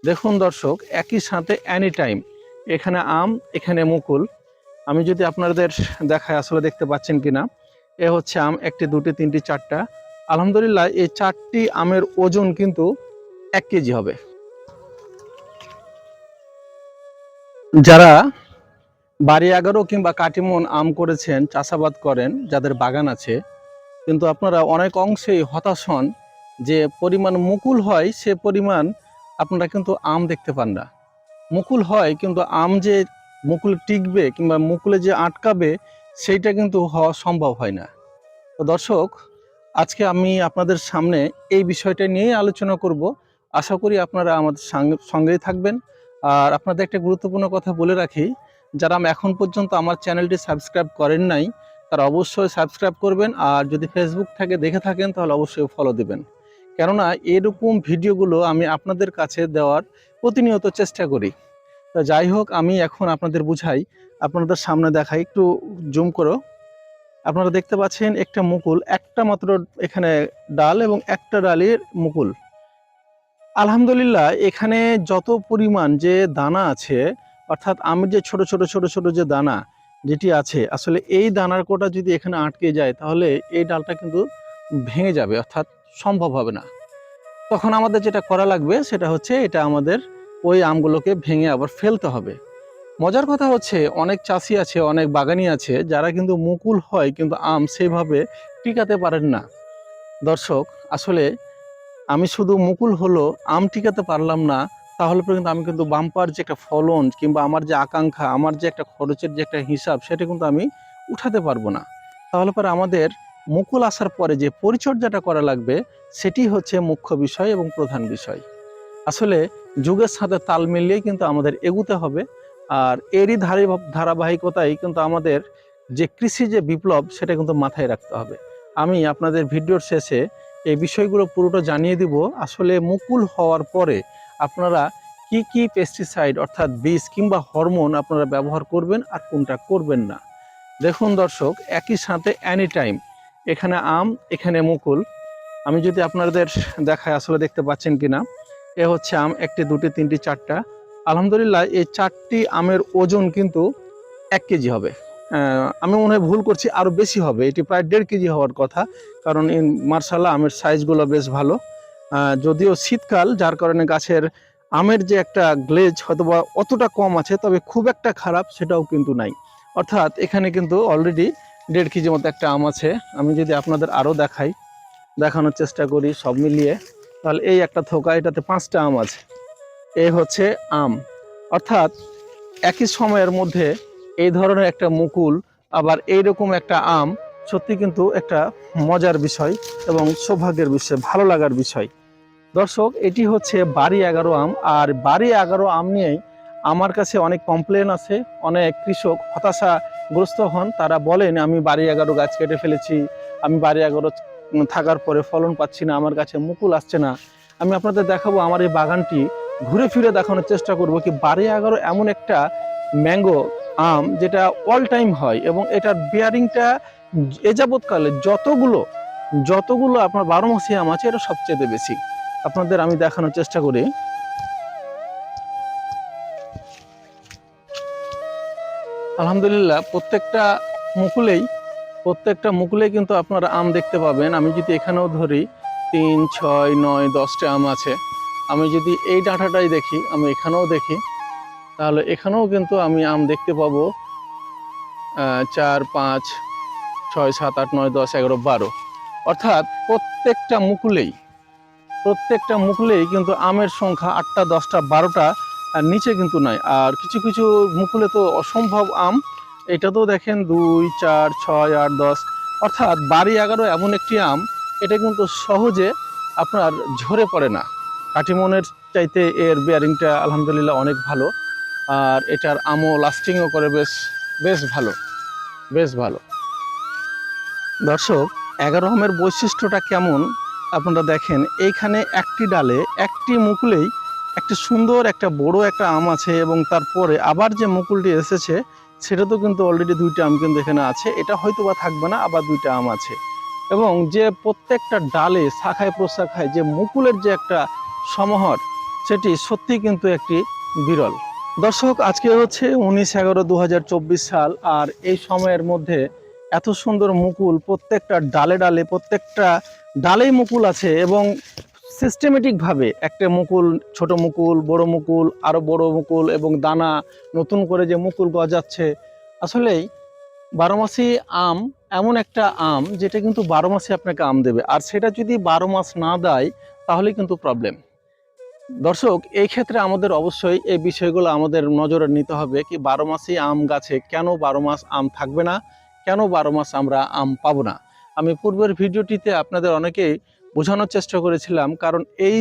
দেখুন দর্শক, একই সাথে এনি টাইম এখানে আম, এখানে মুকুল। আমি যদি আপনাদের দেখায়, আসলে দেখতে পাচ্ছেন কিনা। এ হচ্ছে আম, একটি, দুটি, তিনটি, চারটা। আলহামদুলিল্লাহ, এই চারটি আমের ওজন কিন্তু 1 কেজি হবে। যারা বাড়ি 11 কিংবা কাটিমন আম করেছেন, চাষাবাদ করেন, যাদের বাগান আছে, কিন্তু আপনারা অনেক অংশেই হতাশ হন যে পরিমাণ মুকুল হয় সে পরিমাণ আপনারা কিন্তু আম দেখতে পান না। মুকুল হয় কিন্তু আম যে মুকুল টিকবে কিংবা মুকুলে যে আটকাবে সেইটা কিন্তু হওয়া সম্ভব হয় না। তো দর্শক, আজকে আমি আপনাদের সামনে এই বিষয়টা নিয়ে আলোচনা করব। আশা করি আপনারা আমাদের সঙ্গেই থাকবেন। আর আপনাদের একটা গুরুত্বপূর্ণ কথা বলে রাখি, যারা এখন পর্যন্ত আমার চ্যানেলটি সাবস্ক্রাইব করেন নাই তারা অবশ্যই সাবস্ক্রাইব করবেন। আর যদি ফেসবুক থেকে দেখে থাকেন তাহলে অবশ্যই ফলো দিবেন, কেননা এরকম ভিডিওগুলো আমি আপনাদের কাছে দেওয়ার প্রতিনিয়ত চেষ্টা করি। তো যাই হোক, আমি এখন আপনাদের বুঝাই, আপনাদের সামনে দেখাই, একটু জুম করো। আপনারা দেখতে পাচ্ছেন একটা মুকুল, একটা মাত্র এখানে ডাল এবং একটা ডালের মুকুল। আলহামদুলিল্লাহ, এখানে যত পরিমাণ যে দানা আছে, অর্থাৎ আমের যে ছোট ছোট ছোট ছোট যে দানা যেটি আছে, আসলে এই দানার কোটা যদি এখানে আটকে যায় তাহলে এই ডালটা কিন্তু ভেঙে যাবে, অর্থাৎ সম্ভব হবে না। তখন আমাদের যেটা করা লাগবে সেটা হচ্ছে, এটা আমাদের ওই আমগুলোকে ভেঙে আবার ফেলতে হবে। মজার কথা হচ্ছে, অনেক চাষি আছে, অনেক বাগানি আছে যারা কিন্তু মুকুল হয় কিন্তু আম সেভাবে টিকাতে পারেন না। দর্শক, আসলে আমি শুধু মুকুল হলো আম টিকাতে পারলাম না, তাহলে পরে কিন্তু আমি কিন্তু বাম্পার যে একটা ফলন কিংবা আমার যে আকাঙ্ক্ষা, আমার যে একটা খরচের যে একটা হিসাব, সেটা কিন্তু আমি উঠাতে পারবো না। তাহলে পরে আমাদের মুকুল আসার পরে যে পরিচর্যাটা করা লাগবে সেটি হচ্ছে মুখ্য বিষয় এবং প্রধান বিষয়। আসলে যুগের সাথে তাল মিলিয়ে কিন্তু আমাদের এগুতে হবে। আর এরই ধারাবাহিকতাই কিন্তু আমাদের যে কৃষি যে বিপ্লব, সেটা কিন্তু মাথায় রাখতে হবে। আমি আপনাদের ভিডিওর শেষে এই বিষয়গুলো পুরোটা জানিয়ে দিব। আসলে মুকুল হওয়ার পরে আপনারা কি কি পেস্টিসাইড, অর্থাৎ বীজ কিংবা হরমোন আপনারা ব্যবহার করবেন আর কোনটা করবেন না। দেখুন দর্শক, একই সাথে এনি টাইম এখানে আম, এখানে মুকুল। আমি যদি আপনাদের দেখায়, আসলে দেখতে পাচ্ছেন কিনা। এ হচ্ছে আম, একটি, দুটি, তিনটি, চারটা। আলহামদুলিল্লাহ, এই চারটি আমের ওজন কিন্তু 1 কেজি হবে। আমি মনে হয় ভুল করছি, আরও বেশি হবে, এটি প্রায় 1.5 কেজি হওয়ার কথা। কারণ মার্শাল্লাহ, আমের সাইজগুলো বেশ ভালো। যদিও শীতকাল, যার কারণে গাছের আমের যে একটা গ্লেজ হয়তোবা অতটা কম আছে, তবে খুব একটা খারাপ সেটাও কিন্তু নাই। অর্থাৎ এখানে কিন্তু অলরেডি 1.5 কেজি মতো একটা আম আছে। আমি যদি আপনাদের আরও দেখানোর চেষ্টা করি সব মিলিয়ে, তাহলে এই একটা থোকা, এটাতে 5টা আম আছে। এই হচ্ছে আম। অর্থাৎ একই সময়ের মধ্যে এই ধরনের একটা মুকুল, আবার এইরকম একটা আম, সত্যি কিন্তু একটা মজার বিষয় এবং সৌভাগ্যের বিষয়, ভালো লাগার বিষয়। দর্শক, এটি হচ্ছে বাড়ি 11 আম। আর বাড়ি 11 আম নিয়েই আমার কাছে অনেক কমপ্লেন আছে। অনেক কৃষক হতাশাগ্রস্ত হন, তারা বলেন আমি বাড়ি 11 গাছ কেটে ফেলেছি, আমি বাড়ি 11 থাকার পরে ফলন পাচ্ছি না, আমার কাছে মুকুল আসছে না। আমি আপনাদের দেখাবো আমার এই বাগানটি, ঘুরে ফিরে দেখানোর চেষ্টা করব কি বাড়ি 11 এমন একটা ম্যাঙ্গো আম যেটা অল টাইম হয়, এবং এটার বিয়ারিংটা এ যাবৎকালে যতগুলো আপনার 12 মাসি আম আছে, এটা সবচেয়ে বেশি। আপনাদের আমি দেখানোর চেষ্টা করি। আলহামদুলিল্লাহ, প্রত্যেকটা মুকুলেই কিন্তু আপনারা আম দেখতে পাবেন। আমি যদি এখানেও ধরি 3, 6, 9, 10টা আম আছে। আমি যদি এই ডাঁটাটাই দেখি, আমি এখানেও দেখি, তাহলে এখানেও কিন্তু আমি আম দেখতে পাবো 4, 5, 6, 7, 8, 9, 10, 11, 12। অর্থাৎ প্রত্যেকটা মুকুলেই কিন্তু আমের সংখ্যা 8টা, 10টা, 12টা আর নিচে কিন্তু নাই। আর কিছু কিছু মুকুলে তো অসম্ভব আম। এটাতেও দেখেন 2, 4, 6, 8, 10। অর্থাৎ বাড়ি 11 এমন একটি আম, এটা কিন্তু সহজে আপনার ঝরে পড়ে না। কাটিমনের চাইতে এর বেয়ারিংটা আলহামদুলিল্লাহ অনেক ভালো। আর এটার আমও লাস্টিংও করে বেশ বেশ ভালো, বেশ ভালো। দর্শক, 11 আমের বৈশিষ্ট্যটা কেমন আপনারা দেখেন। এইখানে একটি ডালে, একটি মুকুলেই একটি সুন্দর একটা বড় একটা আম আছে, এবং তারপরে আবার যে মুকুলটি এসেছে সেটা তো কিন্তু অলরেডি 2টা আম কিন্তু এখানে আছে। এটা হয়তো বা থাকবে না, আবার 2টা আম আছে। এবং যে প্রত্যেকটা ডালে, শাখায় প্রশাখায় যে মুকুলের যে একটা সমাহার, সেটি সত্যি কিন্তু একটি বিরল। দর্শক, আজকে হচ্ছে 19/11/2024 সাল, আর এই সময়ের মধ্যে এত সুন্দর মুকুল, প্রত্যেকটা ডালে ডালে, প্রত্যেকটা ডালেই মুকুল আছে এবং সিস্টেমেটিকভাবে একটা মুকুল, ছোট মুকুল, বড় মুকুল, আরও বড় মুকুল এবং দানা, নতুন করে যে মুকুল গজাচ্ছে। আসলেই বারোমাসি আম এমন একটা আম যেটা কিন্তু 12 মাসে আপনাকে আম দেবে, আর সেটা যদি 12 মাস না দেয় তাহলে কিন্তু প্রবলেম। দর্শক, এই ক্ষেত্রে আমাদের অবশ্যই এই বিষয়গুলো আমাদের নজরে নিতে হবে কি 12 মাসই আম গাছে কেন 12 মাস আম থাকবে না, কেন 12 মাস আমরা আম পাবো না। আমি পূর্বের ভিডিওটিতে আপনাদের অনেকেই বোঝানোর চেষ্টা করেছিলাম, কারণ এই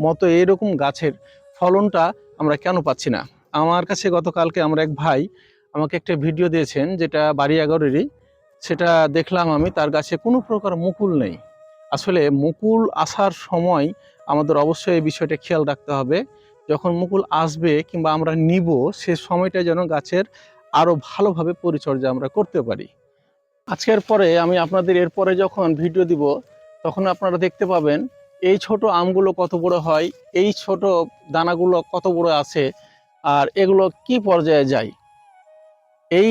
মতো এইরকম গাছের ফলনটা আমরা কেন পাচ্ছি না। আমার কাছে গতকালকে আমার এক ভাই আমাকে একটা ভিডিও দিয়েছেন, যেটা বাড়ি 11-এরই। সেটা দেখলাম আমি, তার গাছে কোনো প্রকার মুকুল নেই। আসলে মুকুল আসার সময় আমাদের অবশ্যই এই বিষয়টা খেয়াল রাখতে হবে। যখন মুকুল আসবে কিংবা আমরা নিব, সে সময়টা যেন গাছের আরও ভালোভাবে পরিচর্যা আমরা করতে পারি। আজকের পরে আমি আপনাদের এরপরে যখন ভিডিও দিব, তখন আপনারা দেখতে পাবেন এই ছোট আমগুলো কত বড় হয়, এই ছোট দানাগুলো কত বড় আছে, আর এগুলো কি পর্যায়ে যায়। এই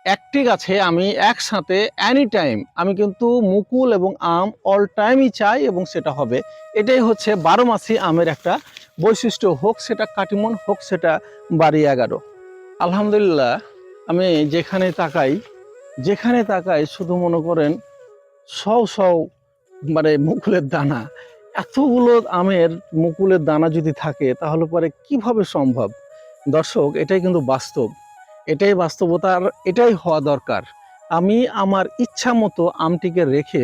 একটি গাছে আমি একসাথে এনি টাইম আমি কিন্তু মুকুল এবং আম অল টাইমই চাই, এবং সেটা হবে। এটাই হচ্ছে 12 মাসি আমের একটা বৈশিষ্ট্য, হোক সেটা কাটিমন, হোক সেটা বাড়ি 11। আলহামদুলিল্লাহ, আমি যেখানে তাকাই শুধু মনে করেন সও মানে মুকুলের দানা। এতগুলো আমের মুকুলের দানা যদি থাকে তাহলে পরে কিভাবে সম্ভব। দর্শক, এটাই কিন্তু বাস্তব, এটাই বাস্তবতা, আর এটাই হওয়া দরকার। আমি আমার ইচ্ছা মতো আমটিকে রেখে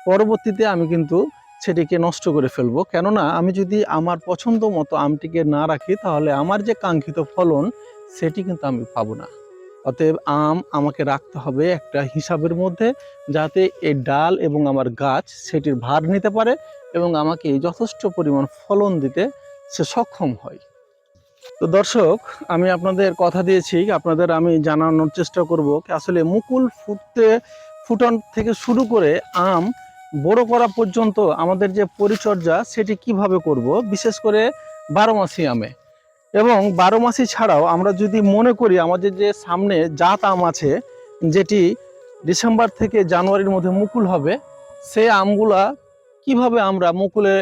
পরবর্তীতে আমি কিন্তু সেটিকে নষ্ট করে ফেলবো। কেননা আমি যদি আমার পছন্দ মতো আমটিকে না রাখি, তাহলে আমার যে কাঙ্ক্ষিত ফলন সেটি কিন্তু আমি পাবো না। অতএব আম আমাকে রাখতে হবে একটা হিসাবের মধ্যে, যাতে এই ডাল এবং আমার গাছ সেটির ভার নিতে পারে এবং আমাকে যথেষ্ট পরিমাণ ফলন দিতে সে সক্ষম হয়। তো দর্শক, আমি আপনাদের কথা দিয়েছি, আপনাদের আমি জানানোর চেষ্টা করব আসলে মুকুল ফুটন থেকে শুরু করে আম বড় করা পর্যন্ত আমাদের যে পরিচর্যা সেটি কিভাবে করব, বিশেষ করে 12 মাসি আমে। এবং 12 মাসি ছাড়াও আমরা যদি মনে করি আমাদের যে সামনে জাত আম আছে, যেটি ডিসেম্বর থেকে জানুয়ারির মধ্যে মুকুল হবে, সে আমগুলা কিভাবে আমরা মুকুলে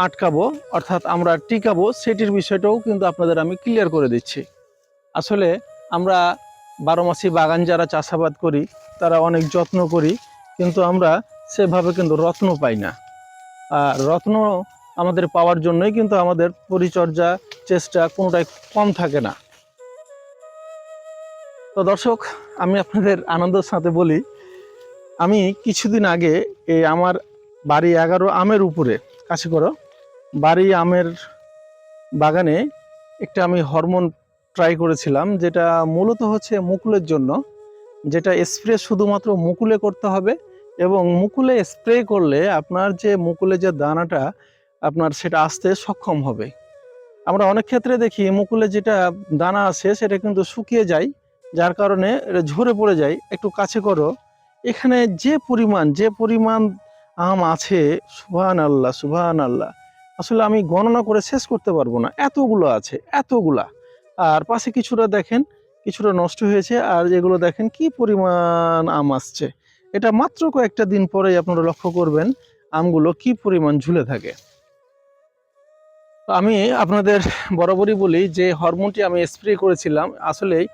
আটকাবো, অর্থাৎ আমরা টিকাবো, সেটির বিষয়টাও কিন্তু আপনাদের আমি ক্লিয়ার করে দিচ্ছি। আসলে আমরা 12 মাসি বাগান যারা চাষাবাদ করি তারা অনেক যত্ন করি, কিন্তু আমরা সেভাবে কিন্তু রত্ন পাই না। আর রত্ন আমাদের পাওয়ার জন্যই কিন্তু আমাদের পরিচর্যা, চেষ্টা কোনোটাই কম থাকে না। তো দর্শক, আমি আপনাদের আনন্দের সাথে বলি, আমি কিছুদিন আগে এই আমার বাড়ি 11 আমের উপরে কাছে করো বাড়ি আমের বাগানে একটা আমি হরমোন ট্রাই করেছিলাম, যেটা মূলত হচ্ছে মুকুলের জন্য, যেটা স্প্রে শুধুমাত্র মুকুলে করতে হবে। এবং মুকুলে স্প্রে করলে আপনার যে মুকুলে যে দানাটা আপনার সেটা আসতে সক্ষম হবে। আমরা অনেক ক্ষেত্রে দেখি মুকুলে যেটা দানা আছে সেটা কিন্তু শুকিয়ে যায়, যার কারণে এটা ঝরে পড়ে যায়। একটু কাছে করো, এখানে যে পরিমাণ আম আছে, সুবহানাল্লাহ সুবহানাল্লাহ, আসলে আমি গণনা করে শেষ করতে পারবো না, এতগুলো আছে, এতগুলা। আর পাশে কিছুটা দেখেন, কিছুটা নষ্ট হয়েছে, আর এগুলো দেখেন কি পরিমাণ আম আসছে। এটা মাত্র কয়েকটা দিন পরেই আপনারা লক্ষ্য করবেন আমগুলো কি পরিমাণ ঝুলে থাকে। আমি আপনাদের বরাবরই বলি যে হরমোনটি আমি স্প্রে করেছিলাম, আসলেই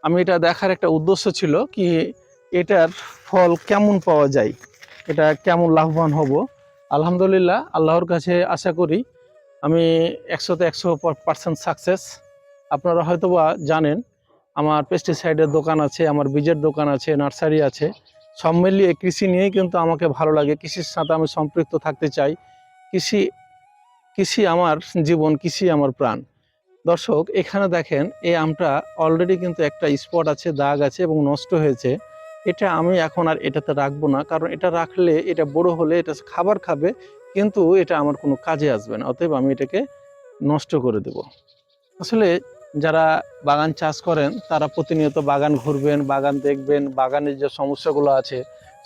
আমি এটা দেখার একটা উদ্দেশ্য ছিল কি এটার ফল কেমন পাওয়া যায়, এটা কেমন লাভবান হব। আলহামদুলিল্লাহ, আল্লাহর কাছে আশা করি আমি 100-তে 100% সাকসেস। আপনারা হয়তোবা জানেন আমার পেস্টিসাইডের দোকান আছে, আমার বীজের দোকান আছে, নার্সারি আছে। সব মিলিয়ে কৃষি নিয়েই কিন্তু আমাকে ভালো লাগে, কৃষির সাথে আমি সম্পৃক্ত থাকতে চাই। কৃষি কৃষি আমার জীবন, কৃষি আমার প্রাণ। দর্শক, এখানে দেখেন এই আমটা অলরেডি কিন্তু একটা স্পট আছে, দাগ আছে এবং নষ্ট হয়েছে। এটা আমি এখন আর এটাতে রাখবো না, কারণ এটা রাখলে এটা বড় হলে এটা খাবার খাবে, কিন্তু এটা আমার কোনো কাজে আসবে না। অতএব আমি এটাকে নষ্ট করে দেব। আসলে যারা বাগান চাষ করেন তারা প্রতিনিয়ত বাগান ঘুরবেন, বাগান দেখবেন, বাগানের যে সমস্যাগুলো আছে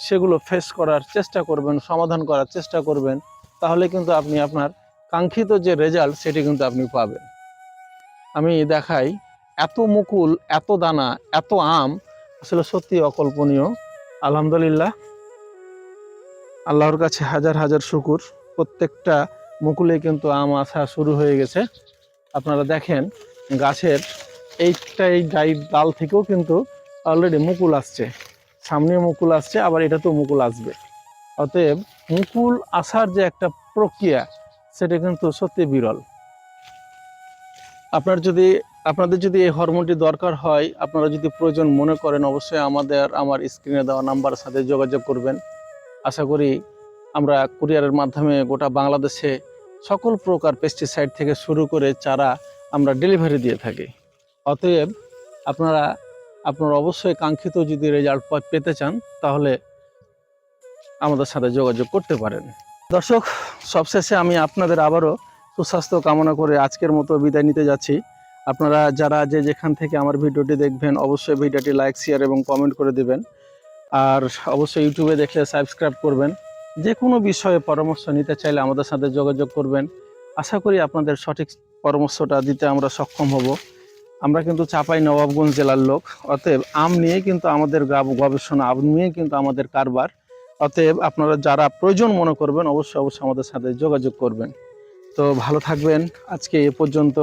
সেগুলো ফেস করার চেষ্টা করবেন, সমাধান করার চেষ্টা করবেন। তাহলে কিন্তু আপনি আপনার কাঙ্ক্ষিত যে রেজাল্ট সেটি কিন্তু আপনি পাবেন। আমি দেখাই, এত মুকুল, এত দানা, এত আম, আসলে সত্যি অকল্পনীয়। আলহামদুলিল্লাহ, আল্লাহর কাছে হাজার হাজার শুকুর। প্রত্যেকটা মুকুলে কিন্তু আম আসা শুরু হয়ে গেছে। আপনারা দেখেন গাছের এই ডাল থেকেও কিন্তু অলরেডি মুকুল আসছে, সামনে মুকুল আসছে, আবার এটাতেও মুকুল আসবে। অতএব মুকুল আসার যে একটা প্রক্রিয়া, সেটা কিন্তু সত্যি বিরল। আপনাদের যদি এই হরমোনটি দরকার হয়, আপনারা যদি প্রয়োজন মনে করেন, অবশ্যই আমার স্ক্রিনে দেওয়া নাম্বারের সাথে যোগাযোগ করবেন। আশা করি আমরা কুরিয়ারের মাধ্যমে গোটা বাংলাদেশে সকল প্রকার পেস্টিসাইড থেকে শুরু করে চারা আমরা ডেলিভারি দিয়ে থাকি। অতএব আপনারা অবশ্যই কাঙ্ক্ষিত যদি রেজাল্ট পেতে চান, তাহলে আমাদের সাথে যোগাযোগ করতে পারেন। দর্শক, সবশেষে আমি আপনাদের আবারও সুস্বাস্থ্য কামনা করে আজকের মতো বিদায় নিতে যাচ্ছি। আপনারা যারা যেখান থেকে আমার ভিডিওটি দেখবেন, অবশ্যই ভিডিওটি লাইক, শেয়ার এবং কমেন্ট করে দিবেন। আর অবশ্যই ইউটিউবে দেখলে সাবস্ক্রাইব করবেন। যে কোনো বিষয়ে পরামর্শ নিতে চাইলে আমাদের সাথে যোগাযোগ করবেন। আশা করি আপনাদের সঠিক পরামর্শটা দিতে আমরা সক্ষম হব। আমরা কিন্তু চাঁপাইনবাবগঞ্জ জেলার লোক, অতএব আম নিয়ে কিন্তু আমাদের গবেষণা, আম নিয়ে কিন্তু আমাদের কারবার। অতএব আপনারা যারা প্রয়োজন মনে করবেন, অবশ্যই আমাদের সাথে যোগাযোগ করবেন। তো ভালো থাকবেন, আজকে এ পর্যন্ত।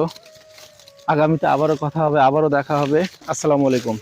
আগামীতে আবারও কথা হবে, আবারও দেখা হবে। আসসালামু আলাইকুম।